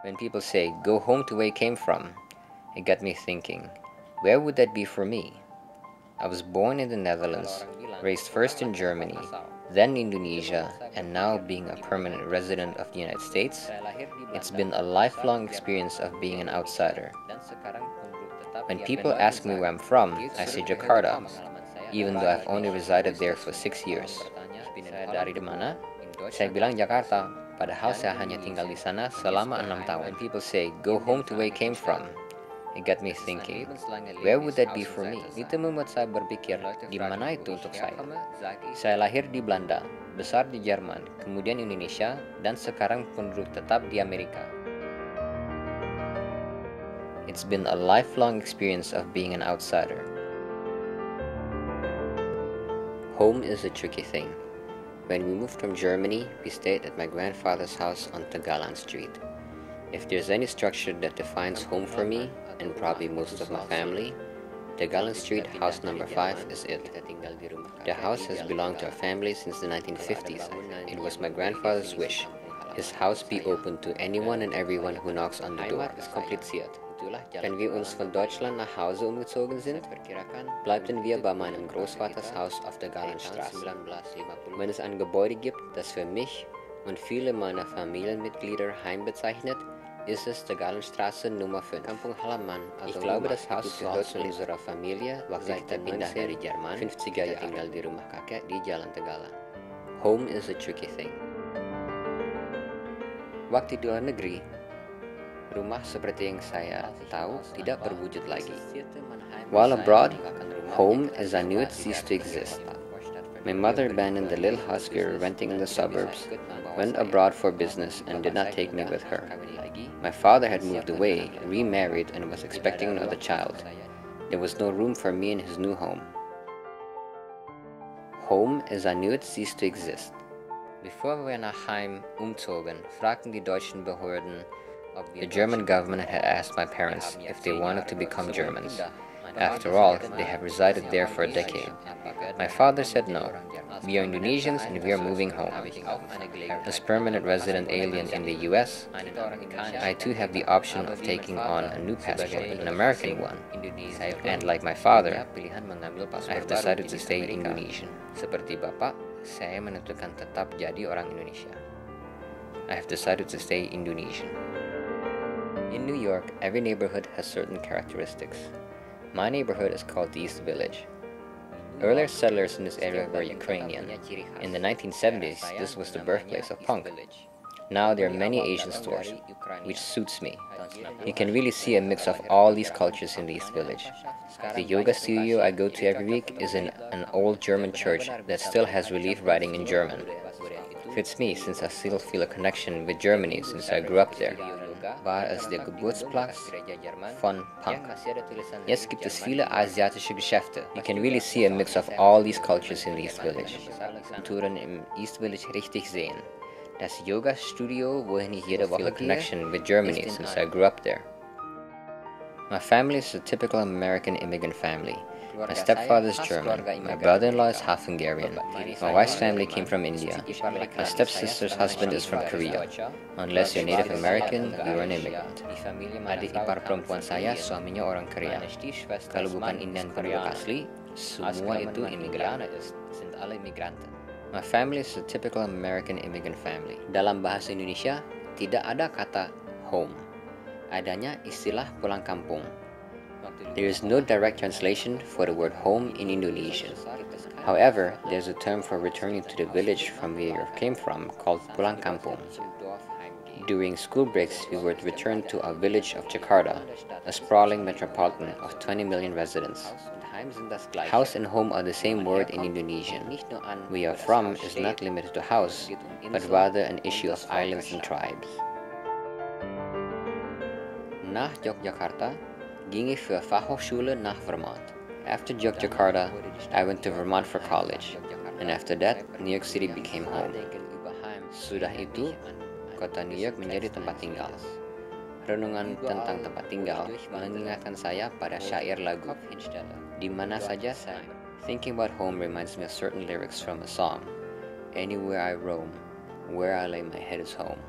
When people say, go home to where you came from, it got me thinking, where would that be for me? I was born in the Netherlands, raised first in Germany, then Indonesia, and now being a permanent resident of the United States. It's been a lifelong experience of being an outsider. When people ask me where I'm from, I say Jakarta, even though I've only resided there for 6 years. Dari mana? Saya bilang Jakarta, padahal saya hanya tinggal di sana selama 6 tahun. When people say, go home to where you came from, it got me thinking, where would that be for me? Itu membuat saya berpikir, di mana itu untuk saya? Saya lahir di Belanda, besar di Jerman, kemudian Indonesia, dan sekarang penduduk tetap di Amerika. It's been a lifelong experience of being an outsider. Home is a tricky thing. When we moved from Germany, we stayed at my grandfather's house on Tagalan Street. If there's any structure that defines home for me, and probably most of my family, Tagalan Street, house number 5 is it. The house has belonged to our family since the 1950s. It was my grandfather's wish. His house be open to anyone and everyone who knocks on the door. Ist kompliziert. Wenn wir uns von Deutschland nach Hause umgezogen sind, bleibten wir bei meinem Großvaters Haus auf der Galenstraße. Wenn es ein Gebäude gibt, das für mich und viele meiner Familienmitglieder Heim bezeichnet, ist es der Galenstraße Nummer 5. Kampung Halaman. Ich glaube, das Haus gehört zu unserer Familie, seit der pindah dari Jerman, 50er Jahre tinggal di rumah kakek di Jalan Tegalan. Home is a tricky thing. Waktu di luar negeri, rumah seperti yang saya tahu tidak berwujud lagi. While abroad, home as I knew it ceased to exist. My mother abandoned the little house we were renting in the suburbs, went abroad for business, and did not take me with her. My father had moved away, remarried, and was expecting another child. There was no room for me in his new home. Home as I knew it ceased to exist. Bevor wir nach Heim umzogen, fragten die deutschen Behörden, the German government had asked my parents if they wanted to become Germans. After all, they have resided there for a decade. My father said no. We are Indonesians and we are moving home. As permanent resident alien in the US, I too have the option of taking on a new passport, an American one. And like my father, I have decided to stay Indonesian. Seperti Bapak, saya menentukan tetap jadi orang Indonesia. I have decided to stay Indonesian. In New York, every neighborhood has certain characteristics. My neighborhood is called the East Village. Earlier settlers in this area were Ukrainian. In the 1970s, this was the birthplace of punk. Now there are many Asian stores, which suits me. You can really see a mix of all these cultures in the East Village. The yoga studio I go to every week is in an old German church that still has relief writing in German. Fits me since I still feel a connection with Germany since I grew up there. War es der Geburtsplatz von Punk. Jetzt gibt es viele asiatische Geschäfte. You can really see a mix of all these cultures in the East Village. Kulturen im East Village richtig sehen. Das Yoga-Studio, wohin ich jede Woche connection with Germany since I grew up there. My family is a typical American immigrant family. My stepfather is German, my brother-in-law is half Hungarian, my wife's family came from India, my stepsister's husband is from Korea. Unless you're Native American, you're an immigrant. Adik ipar perempuan saya suaminya orang Korea. Kalau bukan Indian penduduk asli, semua itu imigran. My family is a typical American immigrant family. Dalam bahasa Indonesia, tidak ada kata home. Adanya istilah pulang kampung. There is no direct translation for the word home in Indonesian. However, there's a term for returning to the village from where you came from called pulang kampung. During school breaks, we would return to our village of Jakarta, a sprawling metropolitan of 20 million residents. House and home are the same word in Indonesian. Where you are from is not limited to house, but rather an issue of islands and tribes. Nach Yogyakarta ging ich für Fachhochschule nach Vermont. After Yogyakarta, I went to Vermont for college, and after that, New York City became home. Sudah itu, kota New York menjadi tempat tinggal. Renungan tentang tempat tinggal mengingatkan saya pada syair lagu, di mana saja saya. Thinking about home reminds me of certain lyrics from a song. Anywhere I roam, where I lay my head is home.